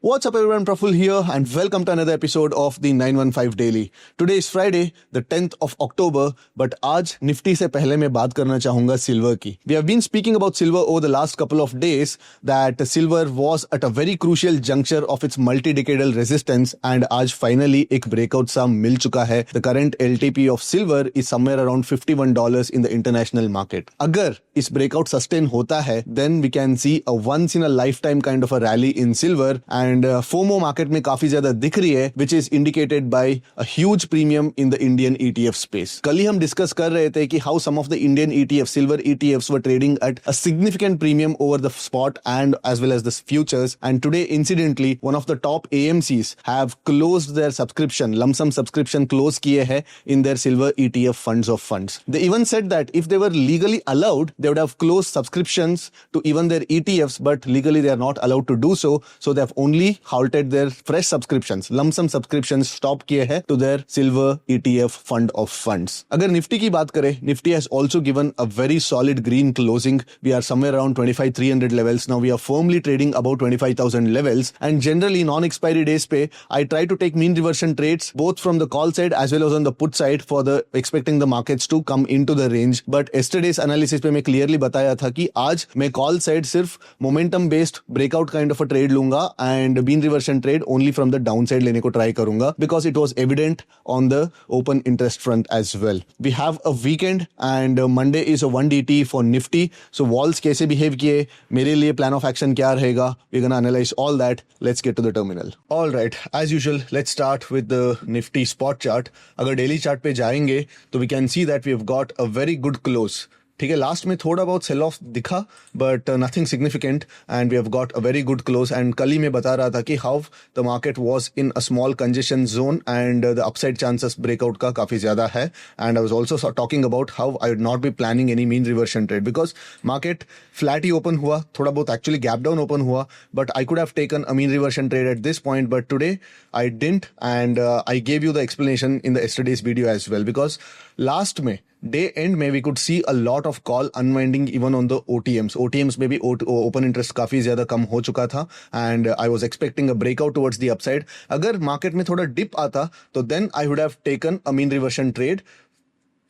What's up everyone, Praful here and welcome to another episode of the 915 Daily. Today is Friday, the 10th of October, but आज Nifty से पहले मैं बात करना चाहूंगा silver की. We have been speaking about silver over the last couple of days that silver was at a very crucial juncture of its multi-decadal resistance and आज finally एक breakout सा मिल चुका है. The current LTP of silver is somewhere around $51 in the international market. अगर इस breakout sustain होता है, then we can see a once in a lifetime kind of a rally in silver and FOMO market में काफी ज्यादा दिख रही है, which is indicated by a huge premium in the Indian ETF space. कल ही हम डिस्कस कर रहे थे कि how some of the Indian ETF silver ETFs were trading at a significant premium over the spot and as well as the futures. And today, incidentally, one of the top AMCs have closed their subscription, lump sum subscription close किए हैं in their silver ETF funds of funds. They even said that if they were legally allowed, they would have closed subscriptions to even their ETFs, but legally they are not allowed to do so. So they have only halted their fresh subscriptions, lump sum subscriptions stop किए हैं to their silver ETF fund of funds. अगर Nifty की बात करें, Nifty has also given a very solid green closing. We are somewhere around 25,300 levels. Now we are firmly trading about 25,000 levels and generally non-expiry days पे I try to take mean reversion trades both from the call side as well as on the put side for the expecting the markets to come into the range. But yesterday's analysis पे मैं clearly बताया था कि आज मैं call side सिर्फ momentum based breakout kind of a trade लूंगा and mean reversion trade only from the downside लेने को try करूंगा because it was evident on the open interest front as well. We have a weekend and Monday is a 1DT for Nifty. So walls कैसे behave किए, मेरे लिए plan of action क्या रहेगा, we're gonna analyze all that. Let's get to the terminal. All right, as usual, let's start with the Nifty spot chart. अगर daily chart पे जाएंगे तो we can see that we've got a very good close. ठीक है, last में थोड़ा बहुत sell off दिखा but nothing significant and we have got a very good close. And कल ही मैं बता रहा था कि how the market was in a small congestion zone and the upside chances breakout का काफी ज्यादा है. And I was also talking about how I would not be planning any mean reversion trade because market flat ही open हुआ, थोड़ा बहुत actually gap down open हुआ, but I could have taken a mean reversion trade at this point. But today I didn't and I gave you the explanation in the yesterday's video as well because last में day end में we could see a lot of call unwinding even on the OTMs में भी open interest काफी ज्यादा कम हो चुका था and I was expecting a breakout towards the upside. अगर मार्केट में थोड़ा डिप आता तो then I would have taken a mean reversion trade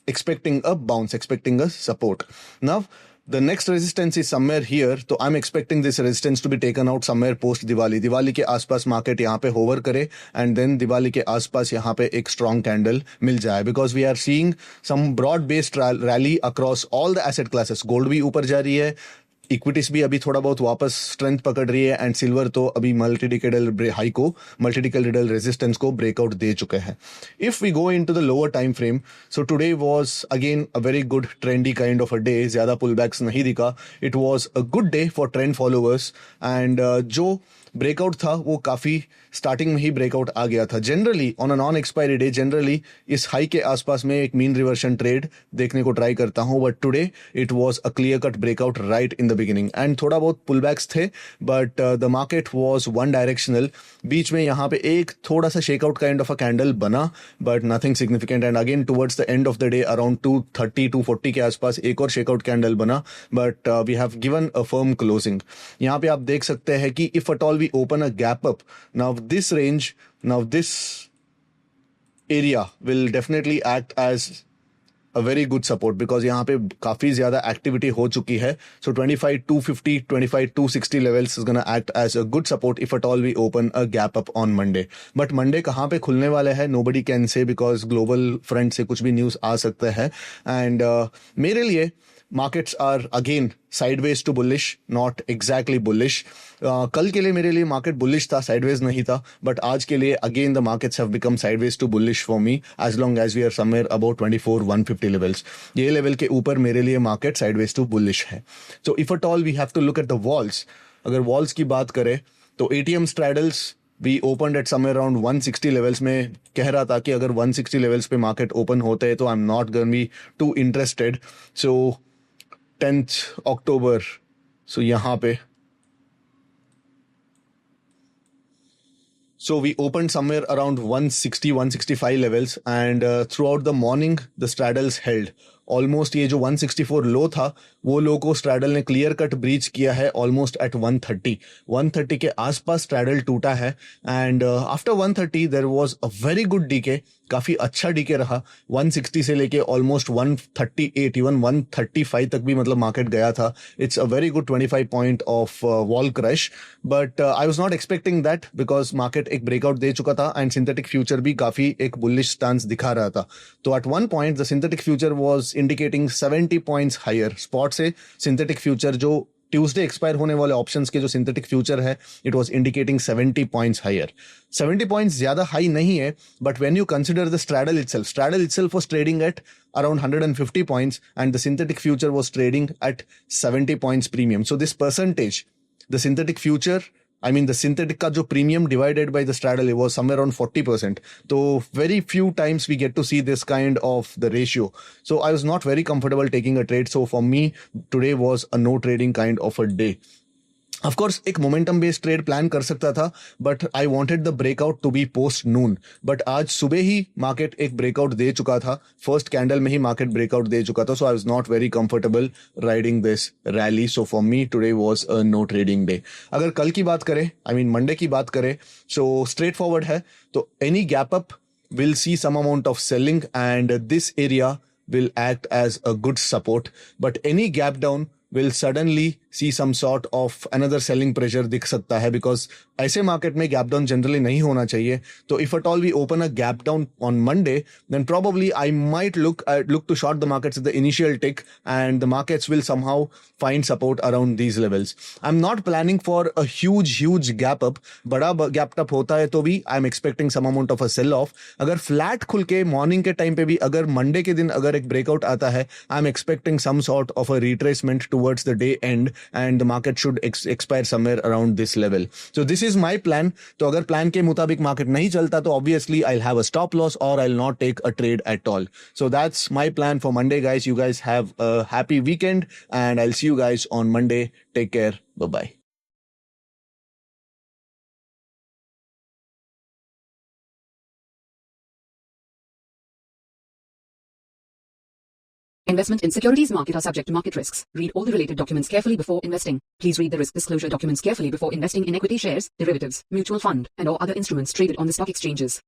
expecting a bounce, expecting a support. Now the next resistance is somewhere here, so I'm expecting this resistance to be taken out somewhere post Diwali. Diwali के आसपास market यहाँ पे hover करे and then Diwali के आसपास यहाँ पे एक strong candle मिल जाए because we are seeing some broad based rally across all the asset classes. Gold भी ऊपर जा रही है, इक्विटीज भी अभी थोड़ा बहुत वापस स्ट्रेंथ पकड़ रही है एंड सिल्वर तो अभी मल्टीडिकेडल रेजिस्टेंस को ब्रेकआउट दे चुके हैं. If we go into the lower time frame, so today was again a very good trendy kind of a day. ज्यादा पुल बैक्स नहीं दिखा. It was a good day for trend followers and जो breakout था वो काफी starting में ही breakout आ गया था. Generally on a non expiry day generally इस हाई के आसपास में एक मीन रिवर्शन ट्रेड देखने को ट्राई करता हूं, but today it was a clear cut breakout right in the beginning and थोड़ा बहुत पुलबैक्स थे but the market was one directional. बीच में यहाँ पे एक थोड़ा सा shakeout kind of a candle बना but nothing significant and again towards the end of the day around 230-240 के आसपास एक और शेकआउट कैंडल बना but we have given a firm closing. यहाँ पे आप देख सकते हैं कि if at all we open a gap up, now this range, now this area will definitely act as a very good support because यहाँ पे काफी ज्यादा एक्टिविटी हो चुकी है. So 25,250, 25,260 levels is gonna act as a good support if at all we open a gap up on Monday. But Monday कहाँ पे खुलने वाले हैं nobody can say because global front से कुछ भी न्यूज आ सकता है and मेरे लिए markets are again sideways to bullish, not exactly bullish. कल के लिए मेरे लिए मार्केट बुलिश था, साइडवेज नहीं था, बट आज के लिए again the markets have become sideways to bullish for me as long as we are somewhere about 24,150 levels. ये लेवल के ऊपर मेरे लिए मार्केट साइडवेज टू बुलिश है. So if at all we have to look at the walls. अगर walls की बात करें तो ATM straddles we open at somewhere around 160 levels में. कह रहा था कि अगर 160 लेवल्स पे मार्केट ओपन होते हैं तो I am not going be to interested. So 10th October, so यहाँ पे So we opened somewhere around 160, 165 levels and throughout the morning, the straddles held. Almost ये जो 164 लो था वो लो को स्ट्रैडल ने क्लियर कट ब्रीच किया है ऑलमोस्ट एट 130 के आसपास स्ट्रैडल टूटा है and after 130 there was a very good decay, काफी अच्छा डीके रहा। 160 से लेके ऑलमोस्ट 138 इवन 135 तक भी मतलब मार्केट गया था। It's a very good 25 point of wall crush, but I was not expecting that because market एक ब्रेकआउट दे चुका था एंड सिंथेटिक फ्यूचर भी काफी एक बुलिश स्टांस दिखा रहा था। तो at one point the synthetic future was indicating 70 points higher. Spot से सिंथेटिक फ्यूचर जो ट्यूसडे एक्सपायर होने वाले ऑप्शंस के जो सिंथेटिक फ्यूचर है it was indicating 70 points higher. 70 points ज्यादा हाई नहीं है, but when you consider the straddle itself was trading at around 150 points and the synthetic future was trading at 70 points premium. So this percentage, the synthetic future, I mean the synthetic का जो premium divided by the straddle, it was somewhere around 40%. So very few times we get to see this kind of the ratio. So I was not very comfortable taking a trade. So for me, today was a no trading kind of a day. Of course, एक momentum based trade plan कर सकता था, but I wanted the breakout to be post noon. But आज सुबह ही market एक breakout दे चुका था, फर्स्ट कैंडल में ही मार्केट ब्रेकआउट दे चुका था। So I was not very comfortable riding this rally. So for me today was a no trading day. अगर कल की बात करें, आई मीन मंडे की बात करें, सो स्ट्रेट फॉरवर्ड है। तो any gap up will see some amount of selling and this area will act as a good support, but any gap down will suddenly see some sort of another selling pressure दिख सकता है, because ऐसे market में gap down generally नहीं होना चाहिए। तो if at all we open a gap down on Monday, then probably I might look to short the markets at the initial tick and the markets will somehow find support around these levels. I'm not planning for a huge gap up. बड़ा gap up होता है तो भी I'm expecting some amount of a sell off. अगर flat खुल के morning के time पे भी अगर मंडे के दिन अगर एक ब्रेकआउट आता है, I'm expecting some sort of a retracement towards the day end and the market should expire somewhere around this level. So this is my plan. तो अगर प्लान के मुताबिक मार्केट नहीं चलता तो obviously I'll have a stop loss or I'll not take a trade at all. So that's my plan for Monday, guys. You guys have a happy weekend and I'll see you guys on Monday. Take care. Bye-bye. Investment in securities market are subject to market risks. Read all the related documents carefully before investing. Please read the risk disclosure documents carefully before investing in equity shares, derivatives, mutual fund, and or other instruments traded on the stock exchanges.